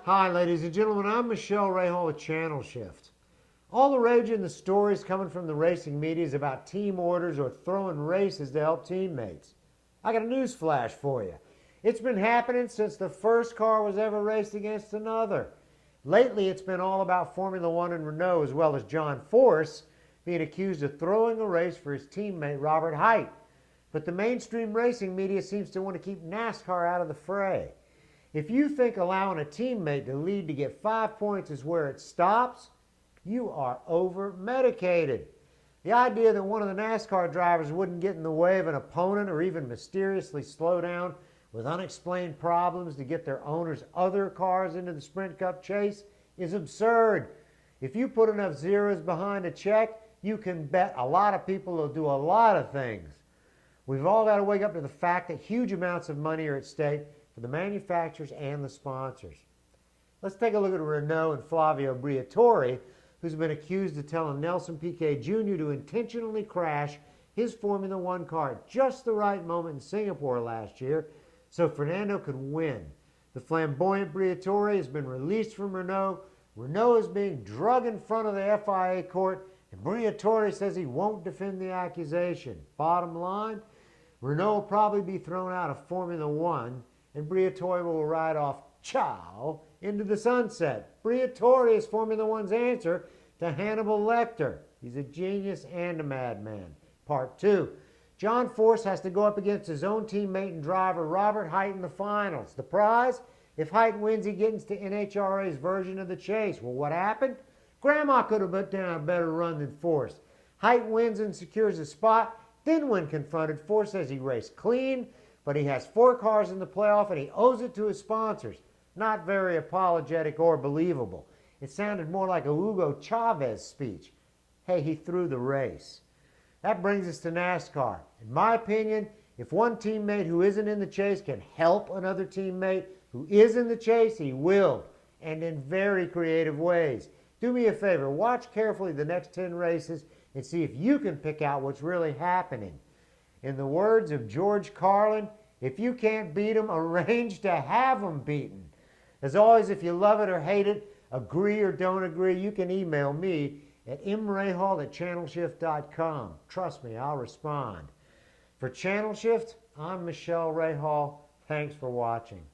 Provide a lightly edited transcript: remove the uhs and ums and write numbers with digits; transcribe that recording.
Hi, ladies and gentlemen. I'm Michele Rahal with ChannelShift. All the rage in the stories coming from the racing media is about team orders or throwing races to help teammates. I got a news flash for you. It's been happening since the first car was ever raced against another. Lately, it's been all about Formula One and Renault, as well as John Force being accused of throwing a race for his teammate Robert Hight. But the mainstream racing media seems to want to keep NASCAR out of the fray. If you think allowing a teammate to lead to get 5 points is where it stops, you are over-medicated. The idea that one of the NASCAR drivers wouldn't get in the way of an opponent or even mysteriously slow down with unexplained problems to get their owner's other cars into the Sprint Cup chase is absurd. If you put enough zeros behind a check, you can bet a lot of people will do a lot of things. We've all got to wake up to the fact that huge amounts of money are at stake for the manufacturers and the sponsors. Let's take a look at Renault and Flavio Briatore, who's been accused of telling Nelson Piquet Jr. to intentionally crash his Formula One car at just the right moment in Singapore last year so Fernando could win. The flamboyant Briatore has been released from Renault. Renault is being dragged in front of the FIA court, and Briatore says he won't defend the accusation. Bottom line, Renault will probably be thrown out of Formula One, and Briatore will ride off ciao into the sunset. Briatore is Formula One's answer to Hannibal Lecter. He's a genius and a madman. Part 2. John Force has to go up against his own teammate and driver Robert Hight in the finals. The prize? If Hight wins, he gets to NHRA's version of the chase. Well, what happened? Grandma could have put down a better run than Force. Hight wins and secures a spot. Then when confronted, Force says he raced clean, but he has 4 cars in the playoff and he owes it to his sponsors. Not very apologetic or believable. It sounded more like a Hugo Chavez speech. Hey, he threw the race. That brings us to NASCAR. In my opinion, if one teammate who isn't in the chase can help another teammate who is in the chase, he will, and in very creative ways. Do me a favor, watch carefully the next 10 races and see if you can pick out what's really happening. In the words of George Carlin, if you can't beat them, arrange to have them beaten. As always, if you love it or hate it, agree or don't agree, you can email me at mrahal@channelshift.com. Trust me, I'll respond. For Channel Shift, I'm Michele Rahal. Thanks for watching.